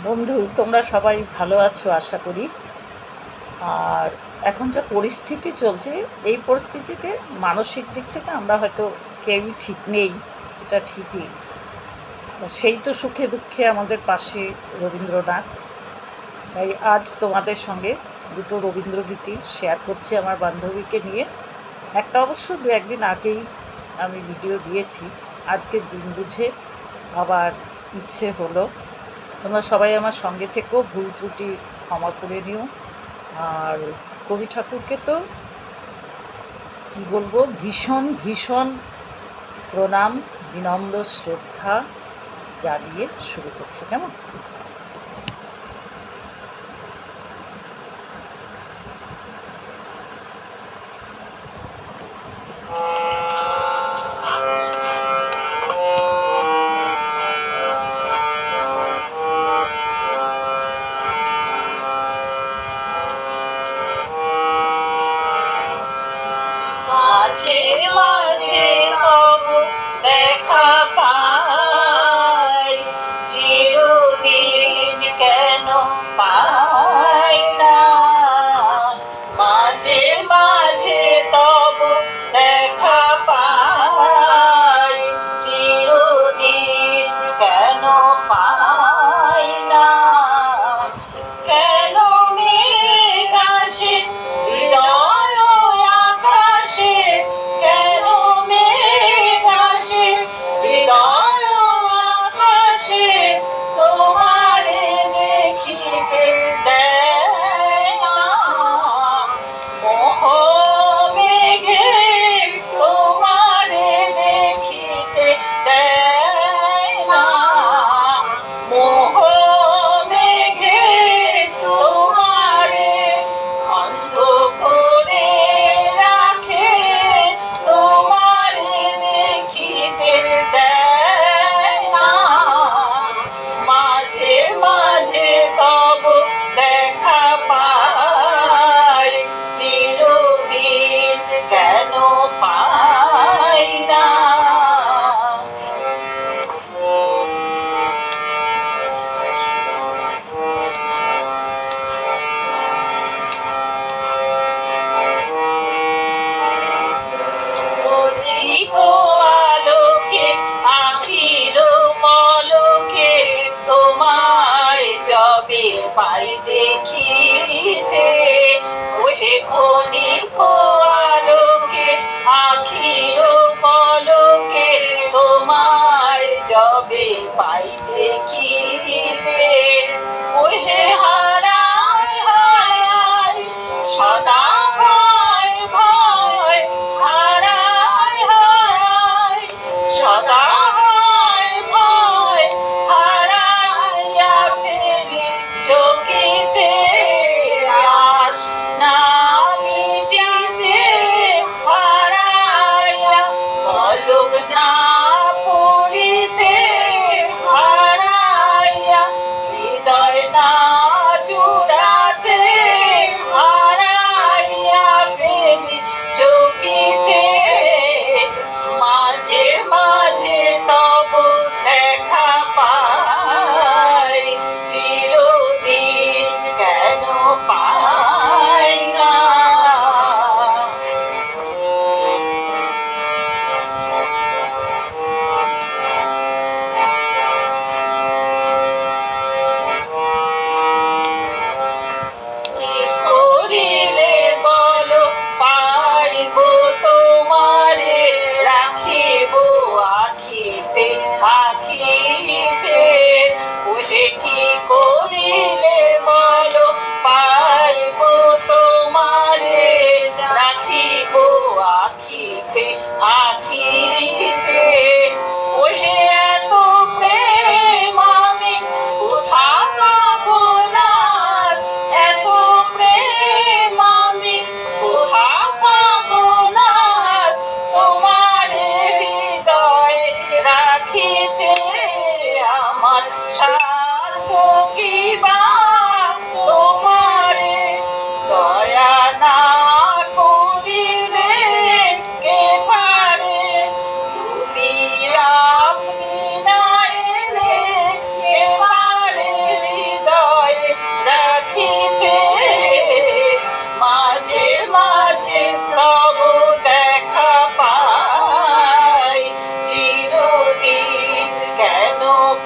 বন্ধু, তোমরা সবাই ভালো আছো আশা করি। আর এখন যা পরিস্থিতি চলছে, এই পরিস্থিতিতে মানসিক দিক থেকে আমরা হয়তো কেউই ঠিক নেই, এটা ঠিকই। তা সেই তো সুখে দুঃখে আমাদের পাশে রবীন্দ্রনাথ। তাই আজ তোমাদের সঙ্গে দুটো রবীন্দ্রগীতি শেয়ার করছি আমার বান্ধবীকে নিয়ে। একটা অবশ্য দু একদিন আগেই আমি ভিডিও দিয়েছি, আজকের দিন বুঝে আবার ইচ্ছে হলো। তোমরা সবাই আমার সঙ্গে থেকেও ভুল ত্রুটি ক্ষমা করে নিও। আর কবি ঠাকুরকে তো কী বলবো, ভীষণ ভীষণ প্রণাম, বিনম্র শ্রদ্ধা জানিয়ে শুরু করছি, কেমন? মাঝে মাঝে তবু দেখা পাই, চিরদিন কেন পাই না। মাঝে মাঝে তবু দেখা পাই, চিরদিন কেন পাই না। কেন মেঘ আসে হৃদয় আকাশে, কেন মেঘ আসে হৃদয় আকাশে, তোমারে দেখিতে দেয় না। মোহ মেঘে তোমারে দেখিতে দেয় না।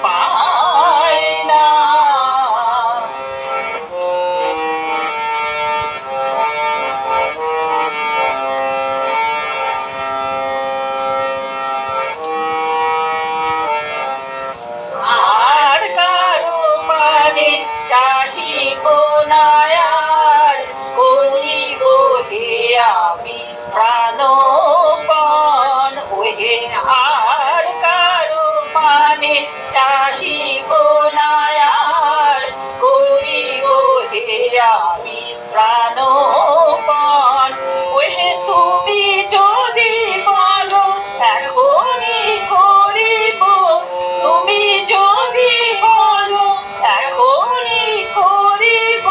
পায় না। আর কারো পানে চাহিব না, আর করিব হে আমি প্রাণপণ। ওহে আর কারো পানে চাহিব না, আর করিব হে আমি প্রাণপণ। ওহে তুমি যদি বলো এখনই করিব, তুমি যদি বলো এখনই করিব,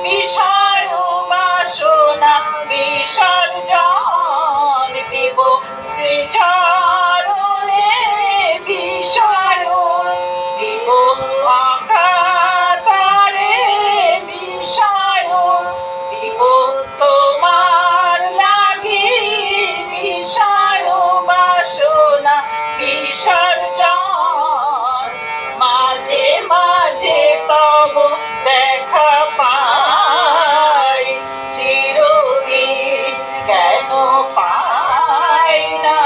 বিষয় বাসনা বিসর্জন দিব শ্রীচরণে, বিষয় দিব অকাতরে, বিষয় দিব তোমার লাগি, বিষয় বাসনা বিসর্জন। মাঝে মাঝে তব দেখা পাই, চিরদিন কেন পাই না।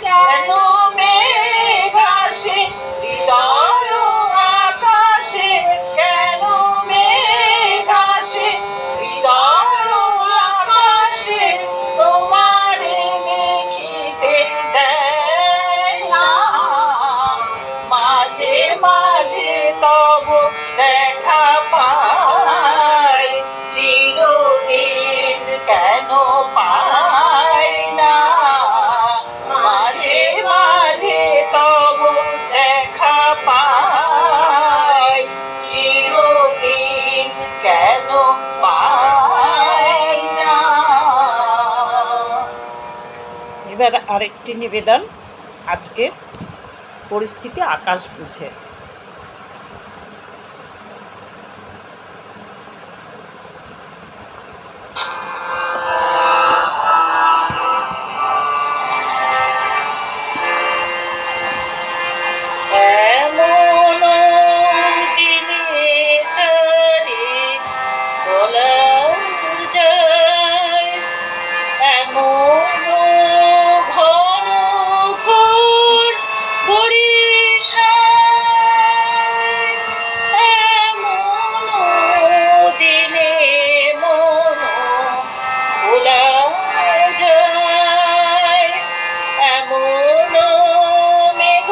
কেন মেঘ আসে হৃদয় আকাশে, কেন মেঘ আসে হৃদয় আকাশে, তোমারে দেখিতে দেয় না। মাঝে মাঝে তব দেখা পাই, চিরদিন কেন পাই না। মাঝে মাঝে তব দেখা পাই, চিরদিন কেন পাই না। এবার আরেকটি নিবেদন, আজকে পরিস্থিতি আকাশ বুঝে। এমন দিনে তারে বলা যায়, এমন ঘন ঘোর বরিশায়, এমন দিনে মন ভোলা যায়, এমন মেঘ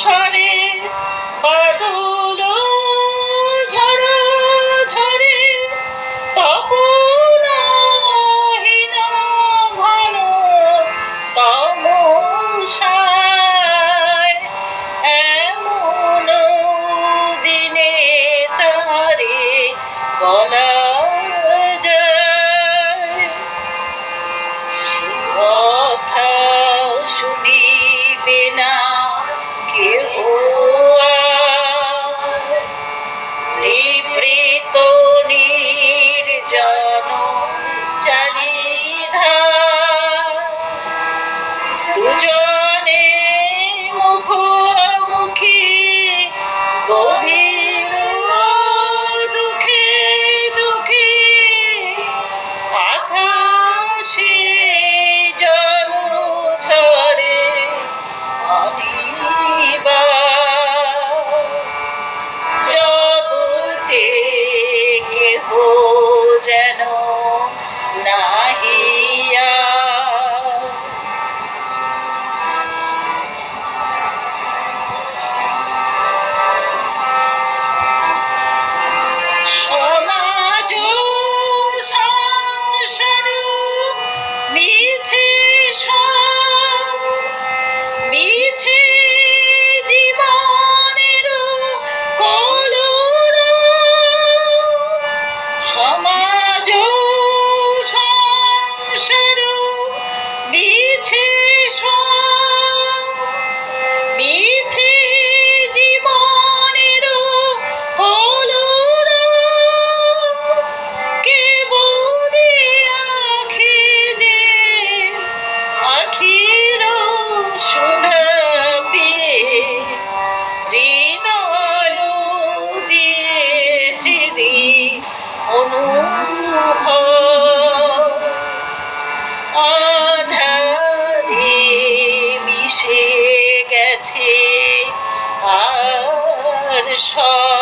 সরে বাদল ঝরা ঝরে, তপনহীন ঘন তমসায়, এমন দিনে তারে বলা যায়। কথা শুনিবে না কেহ ছয়